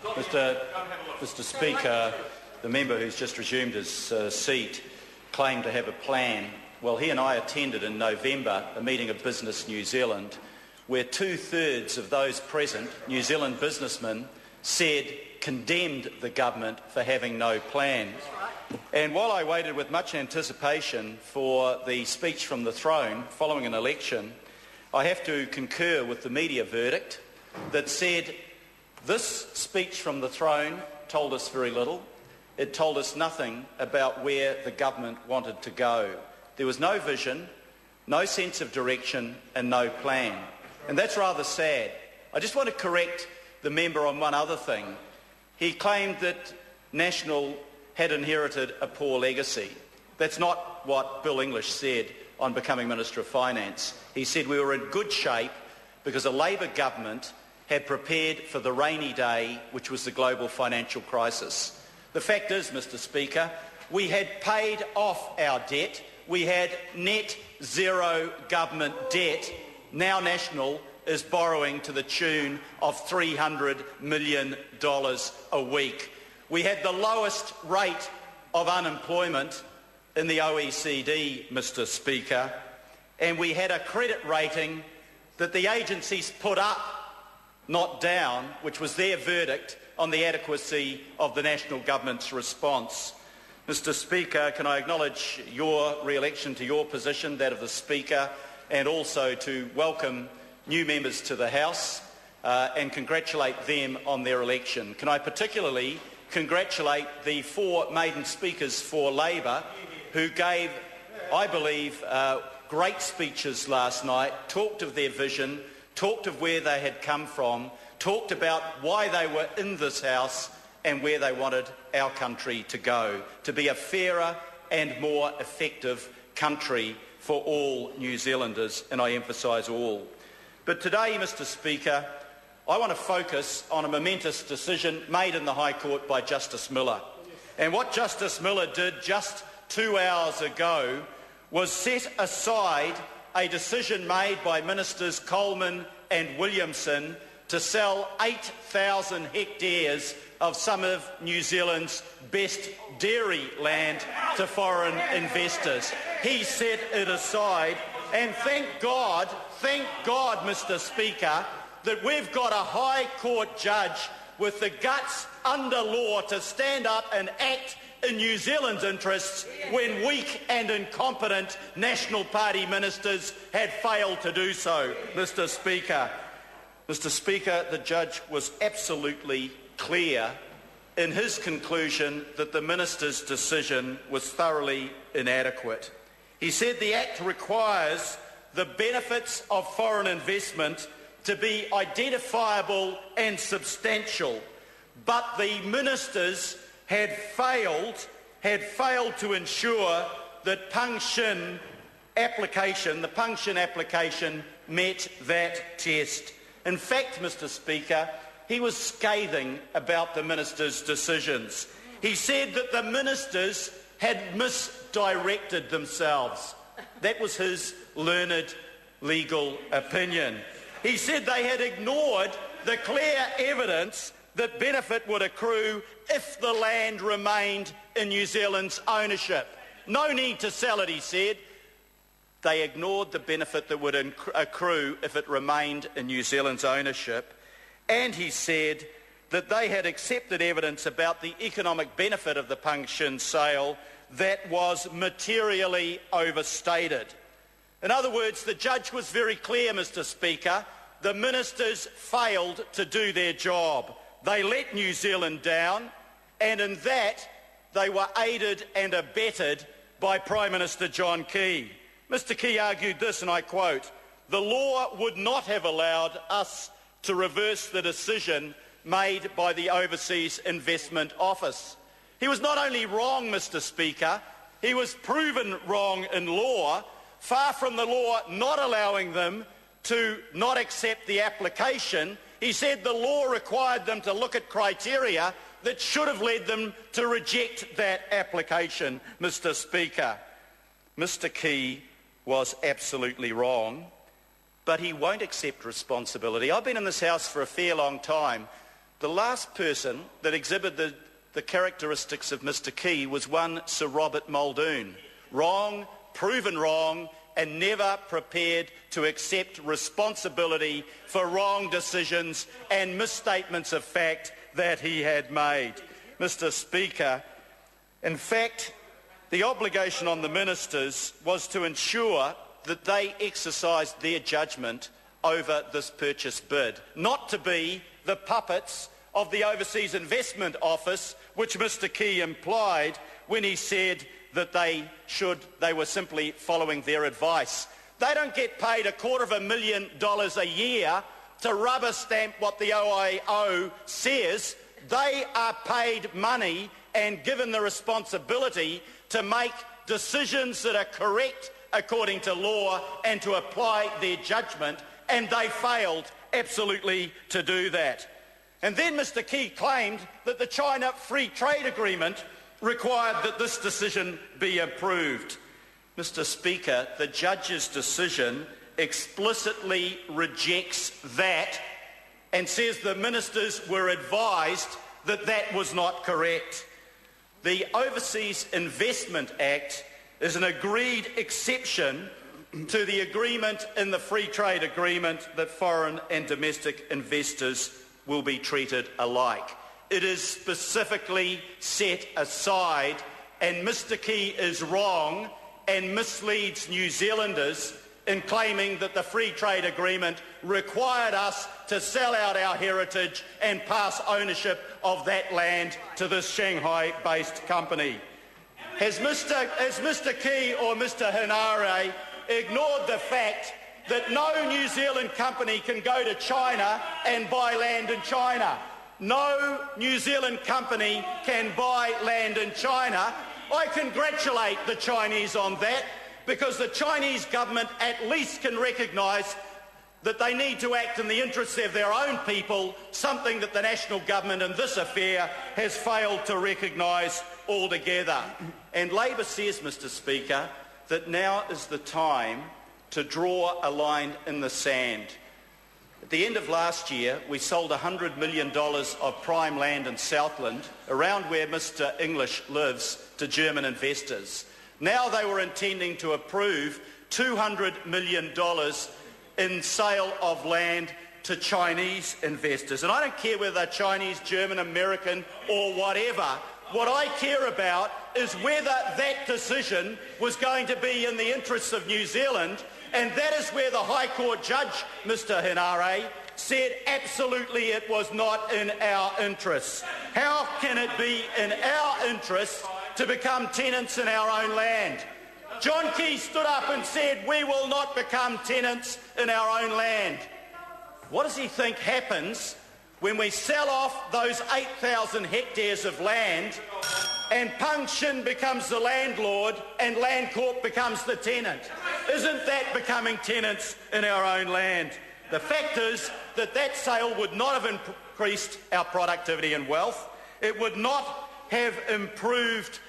Mr Speaker, the member who's just resumed his seat claimed to have a plan. Well, he and I attended in November a meeting of Business New Zealand where 2/3 of those present, New Zealand businessmen, condemned the government for having no plan. And while I waited with much anticipation for the speech from the throne following an election, I have to concur with the media verdict that said this speech from the throne told us very little. It told us nothing about where the government wanted to go. There was no vision, no sense of direction and no plan. And that's rather sad. I just want to correct the member on one other thing. He claimed that National had inherited a poor legacy. That's not what Bill English said on becoming Minister of Finance. He said we were in good shape because a Labor government had prepared for the rainy day, which was the global financial crisis. The fact is, Mr Speaker, we had paid off our debt. We had net zero government debt. Now National is borrowing to the tune of $300 million a week. We had the lowest rate of unemployment in the OECD, Mr Speaker, and we had a credit rating that the agencies put up, not down, which was their verdict on the adequacy of the national government's response. Mr Speaker, can I acknowledge your re-election to your position, that of the Speaker, and also to welcome new members to the House and congratulate them on their election. Can I particularly congratulate the 4 maiden speakers for Labor who gave, I believe, great speeches last night, talked of their vision, talked of where they had come from, talked about why they were in this House and where they wanted our country to go, to be a fairer and more effective country for all New Zealanders, and I emphasise all. But today, Mr Speaker, I want to focus on a momentous decision made in the High Court by Justice Miller. And what Justice Miller did just 2 hours ago was set aside a decision made by Ministers Coleman and Williamson to sell 8,000 hectares of some of New Zealand's best dairy land to foreign investors. He set it aside, and thank God, Mr Speaker, that we've got a High Court judge with the guts under law to stand up and act in New Zealand's interests when weak and incompetent National Party ministers had failed to do so, Mr Speaker. Mr Speaker, the judge was absolutely clear in his conclusion that the minister's decision was thoroughly inadequate. He said the Act requires the benefits of foreign investment to be identifiable and substantial, but the ministers had failed to ensure that the Pung Shin application met that test. In fact, Mr Speaker, he was scathing about the ministers' decisions. He said that the ministers had misdirected themselves. That was his learned legal opinion. He said they had ignored the clear evidence that benefit would accrue if the land remained in New Zealand's ownership. No need to sell it, he said. They ignored the benefit that would accrue if it remained in New Zealand's ownership. And he said that they had accepted evidence about the economic benefit of the Pung Shin sale that was materially overstated. In other words, the judge was very clear, Mr Speaker. The ministers failed to do their job. They let New Zealand down, and in that they were aided and abetted by Prime Minister John Key. Mr Key argued this, and I quote, "The law would not have allowed us to reverse the decision made by the Overseas Investment Office." He was not only wrong, Mr Speaker, he was proven wrong in law, far from the law not allowing them to not accept the application. He said the law required them to look at criteria that should have led them to reject that application, Mr Speaker. Mr Key was absolutely wrong, but he won't accept responsibility. I've been in this House for a fair long time. The last person that exhibited the characteristics of Mr Key was one Sir Robert Muldoon. Wrong, proven wrong, and never prepared to accept responsibility for wrong decisions and misstatements of fact that he had made. Mr Speaker, in fact, the obligation on the ministers was to ensure that they exercised their judgment over this purchase bid, not to be the puppets of the Overseas Investment Office, which Mr Key implied when he said that they were simply following their advice. They don't get paid $250,000 a year to rubber stamp what the OIO says. They are paid money and given the responsibility to make decisions that are correct according to law and to apply their judgment, and they failed absolutely to do that. And then Mr Key claimed that the China Free Trade Agreement required that this decision be approved. Mr Speaker, the judge's decision explicitly rejects that and says the ministers were advised that that was not correct. The Overseas Investment Act is an agreed exception to the agreement in the Free Trade Agreement that foreign and domestic investors will be treated alike. It is specifically set aside, and Mr Key is wrong and misleads New Zealanders in claiming that the Free Trade Agreement required us to sell out our heritage and pass ownership of that land to this Shanghai-based company. Has Mr Key or Mr Henare ignored the fact that no New Zealand company can go to China and buy land in China? No New Zealand company can buy land in China. I congratulate the Chinese on that, because the Chinese government at least can recognise that they need to act in the interests of their own people, something that the national government in this affair has failed to recognise altogether. And Labor says, Mr Speaker, that now is the time to draw a line in the sand. At the end of last year, we sold $100 million of prime land in Southland, around where Mr English lives, to German investors. Now they were intending to approve $200 million in sale of land to Chinese investors. And I don't care whether they're Chinese, German, American or whatever. What I care about is whether that decision was going to be in the interests of New Zealand, and that is where the High Court judge, Mr Henare, said absolutely it was not in our interests. How can it be in our interests to become tenants in our own land? John Key stood up and said, we will not become tenants in our own land. What does he think happens when we sell off those 8,000 hectares of land and Peng Shin becomes the landlord and Landcorp becomes the tenant? Isn't that becoming tenants in our own land? The fact is that that sale would not have increased our productivity and wealth. It would not have improved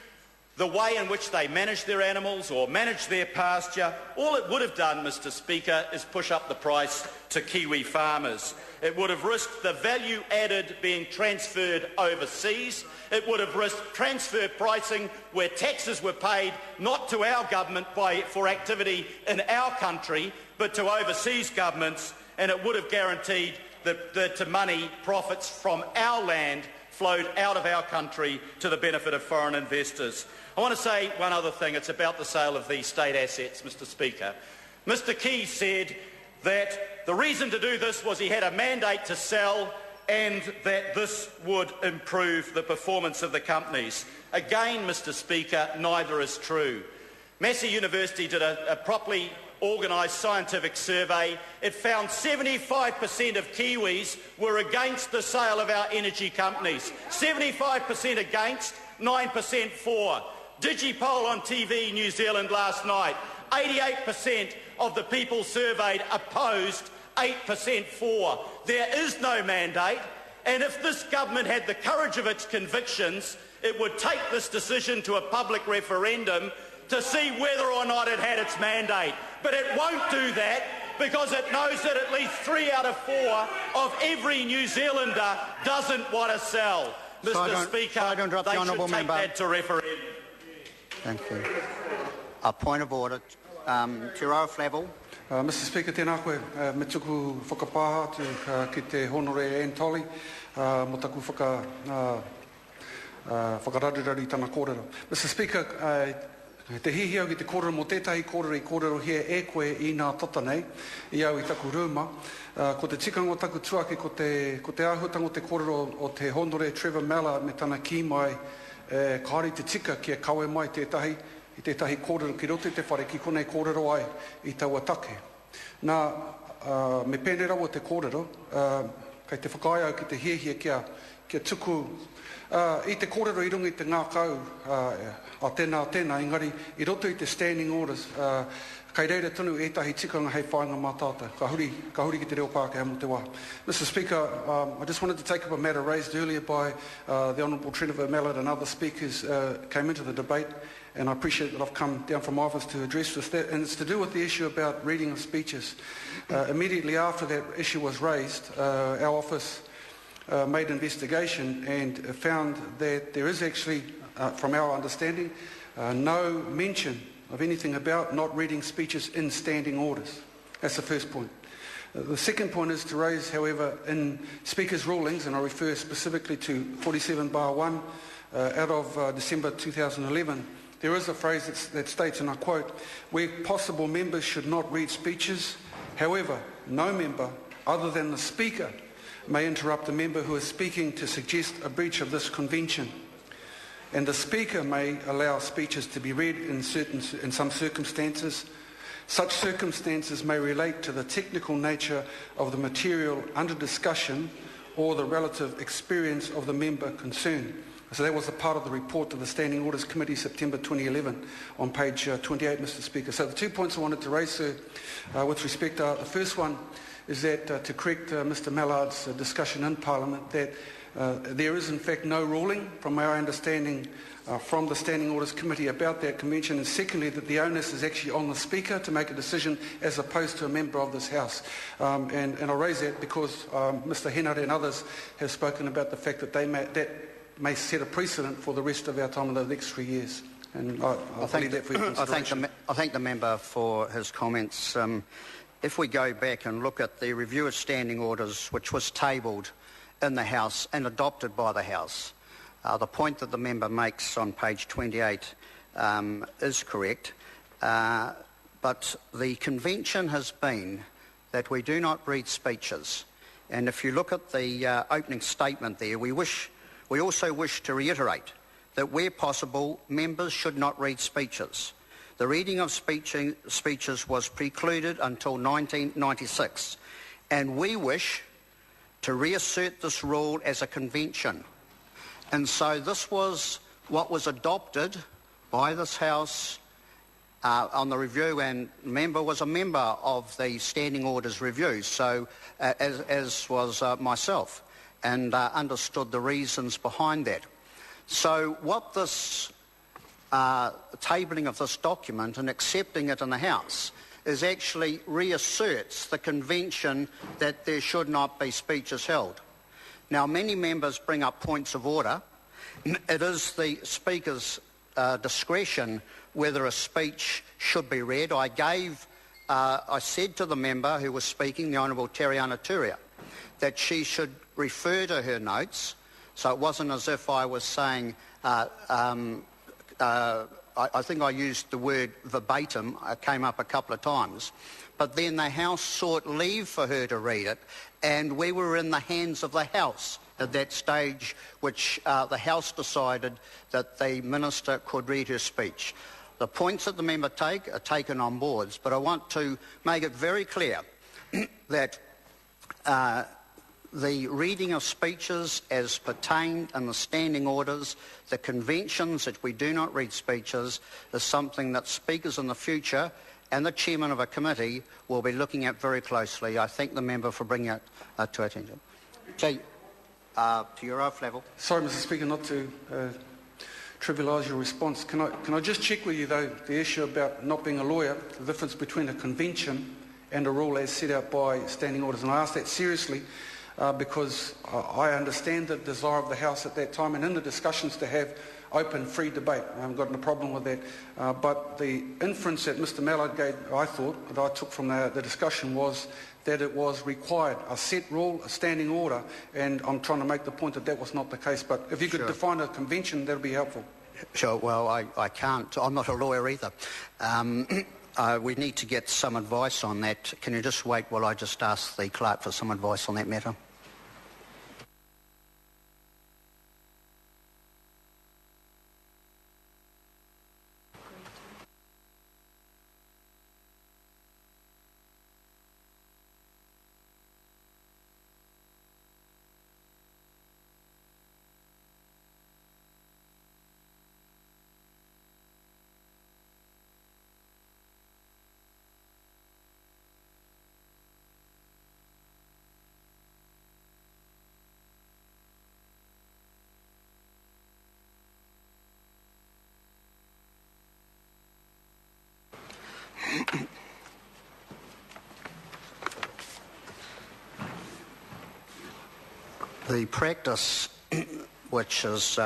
the way in which they manage their animals or manage their pasture. All it would have done, Mr Speaker, is push up the price to Kiwi farmers. It would have risked the value added being transferred overseas. It would have risked transfer pricing where taxes were paid not to our government for activity in our country but to overseas governments, and it would have guaranteed that money, profits from our land flowed out of our country to the benefit of foreign investors. I want to say one other thing. It's about the sale of the state assets, Mr Speaker. Mr Key said that the reason to do this was he had a mandate to sell and that this would improve the performance of the companies. Again, Mr Speaker, neither is true. Massey University did a properly organised scientific survey. It found 75% of Kiwis were against the sale of our energy companies. 75% against, 9% for. Digipol on TV New Zealand last night, 88% of the people surveyed opposed, 8% for. There is no mandate, and if this government had the courage of its convictions, it would take this decision to a public referendum to see whether or not it had its mandate. But it won't do that because it knows that at least 3 out of 4 of every New Zealander doesn't want to sell. Mr. Speaker, they should take that to referendum. Thank you. A point of order. Te Rau Flavel. Mr. Speaker, tēnā koe, me tuku whakapāha ki te honore Antoli, mo taku whakararirari tana kōrero. Mr. Speaker, te hihiau ki te kōrero mo tētahi kōrero hea e koe I nā tata nei, I au I taku rūma. Ko te tikanga o taku tuake, ko te āhutanga o te kōrero o te honore Trevor Mallard me tana ki mai, kāri te tika kia kawe mai tētahi, I tētahi kōrero ki roto te whare ki konei kōrero ai I taua take. Nā, me pēne rawa te kōrero, kei te whakaiau ki te hiehia kia tuku, I te kōrero I rungi te ngā kau a tēnā, engari I roto I te standing orders, kei reira tunu ētahi tikanga hei whainga mātāta, ka huri ki te reo Pākehā mo te wā. Mr. Speaker, I just wanted to take up a matter raised earlier by the Honourable Trevor Mallard and other speakers came into the debate, and I appreciate that I've come down from office to address this, and it's to do with the issue about reading of speeches. Immediately after that issue was raised, our office made an investigation and found that there is actually, from our understanding, no mention of anything about not reading speeches in standing orders. That's the first point. The second point is to raise, however, in Speaker's rulings, and I refer specifically to 47(1) out of December 2011, there is a phrase that states, and I quote, where possible members should not read speeches. However, no member other than the Speaker may interrupt a member who is speaking to suggest a breach of this convention. And the Speaker may allow speeches to be read in some circumstances. Such circumstances may relate to the technical nature of the material under discussion or the relative experience of the member concerned. So that was a part of the report to the Standing Orders Committee, September 2011, on page 28, Mr. Speaker. So the 2 points I wanted to raise, sir, with respect the first one is that to correct Mr. Mallard's discussion in Parliament, that there is in fact no ruling from our understanding from the Standing Orders Committee about that convention, and secondly that the onus is actually on the Speaker to make a decision as opposed to a member of this House. And I raise that because Mr. Henare and others have spoken about the fact that that may set a precedent for the rest of our time in the next 3 years. And I thank that for your consideration. I thank the member for his comments. If we go back and look at the review of standing orders, which was tabled in the House and adopted by the House, the point that the member makes on page 28 is correct, but the convention has been that we do not read speeches. And if you look at the opening statement there, we also wish to reiterate that where possible, members should not read speeches. The reading of speeches was precluded until 1996, and we wish to reassert this rule as a convention. And so this was what was adopted by this House on the review, and member was a member of the Standing Orders Review, so as was myself, and understood the reasons behind that. So what this tabling of this document and accepting it in the House is actually reasserts the convention that there should not be speeches held. Now, many members bring up points of order. It is the Speaker's discretion whether a speech should be read. I said to the member who was speaking, the Honourable Teriana Turia, that she should refer to her notes, so it wasn't as if I was saying, I think I used the word verbatim, it came up a couple of times, but then the House sought leave for her to read it, and we were in the hands of the House at that stage, which the House decided that the Minister could read her speech. The points that the member take are taken on board, but I want to make it very clear that the reading of speeches as pertained in the standing orders, the conventions that we do not read speeches, is something that speakers in the future and the chairman of a committee will be looking at very closely. I thank the member for bringing it to attention. So, to your off level. Sorry, Mr. Speaker, not to trivialise your response. Can I just check with you, though, the issue about not being a lawyer, the difference between a convention and a rule as set out by standing orders. And I ask that seriously because I understand the desire of the House at that time and in the discussions to have open, free debate. I haven't got no problem with that. But the inference that Mr Mallard gave, I thought, that I took from the discussion was that it was required, a set rule, a standing order, and I'm trying to make the point that that was not the case. But if you could define a convention, that would be helpful. Sure, well, I can't. I'm not a lawyer either. We need to get some advice on that. Can you just wait while I just ask the clerk for some advice on that matter? The practice, which is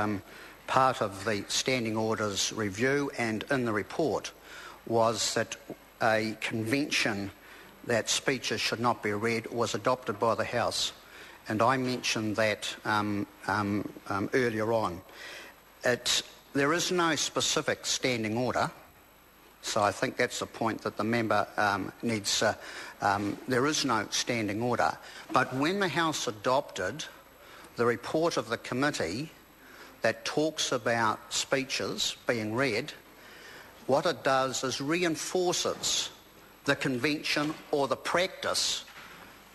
part of the standing orders review and in the report, was that a convention that speeches should not be read was adopted by the House, and I mentioned that earlier on. There is no specific standing order, so I think that's the point that the member needs. There is no standing order, but when the House adopted the report of the committee that talks about speeches being read, what it does is reinforces the convention or the practice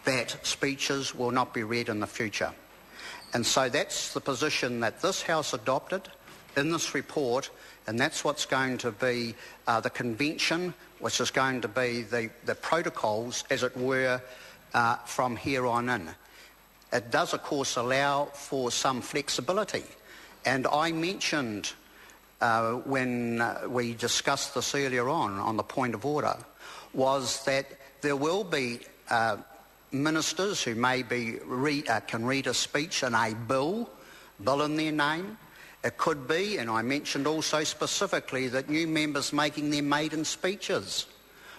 that speeches will not be read in the future. And so that's the position that this House adopted in this report, and that's what's going to be the convention, which is going to be the protocols, as it were, from here on in. It does, of course, allow for some flexibility. And I mentioned when we discussed this earlier on the point of order, was that there will be ministers who maybe can read a speech in a bill in their name. It could be, and I mentioned also specifically, that new members making their maiden speeches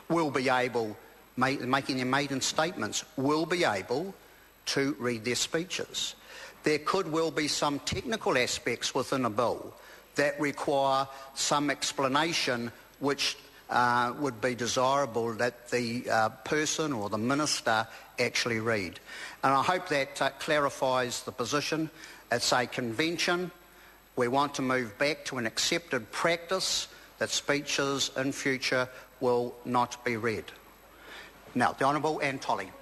will be able, making their maiden statements, will be able to read their speeches. There could well be some technical aspects within a bill that require some explanation, which would be desirable that the person or the minister actually read. And I hope that clarifies the position. It's a convention. We want to move back to an accepted practice that speeches in future will not be read. Now, the Honourable Anne Tolley.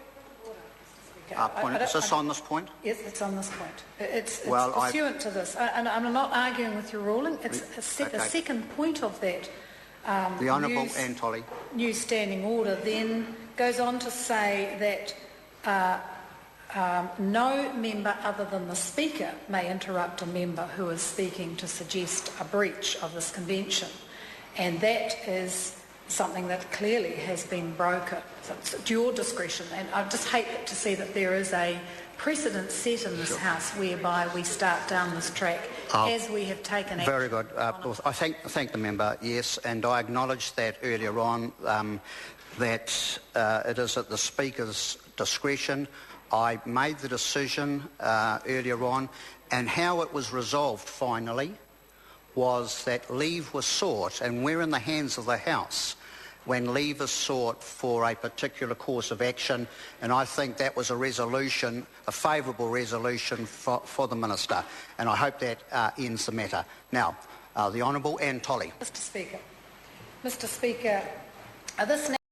Is this on this point? Yes, it's on this point. It's pursuant to this. And I'm not arguing with your ruling. It's a second point of that. The Honourable Anne Tolley. New standing order then goes on to say that no member other than the Speaker may interrupt a member who is speaking to suggest a breach of this convention. And that is something that clearly has been broken. So it's at your discretion. And I just hate to see that there is a precedent set in this House whereby we start down this track as we have taken action. Very good. I thank the member, yes, and I acknowledged that earlier on, that it is at the Speaker's discretion. I made the decision earlier on, and how it was resolved finally was that leave was sought, and we're in the hands of the House when leave is sought for a particular course of action, and I think that was a resolution, a favourable resolution for the Minister, and I hope that ends the matter. Now, the Honourable Anne Tolley. Mr Speaker, this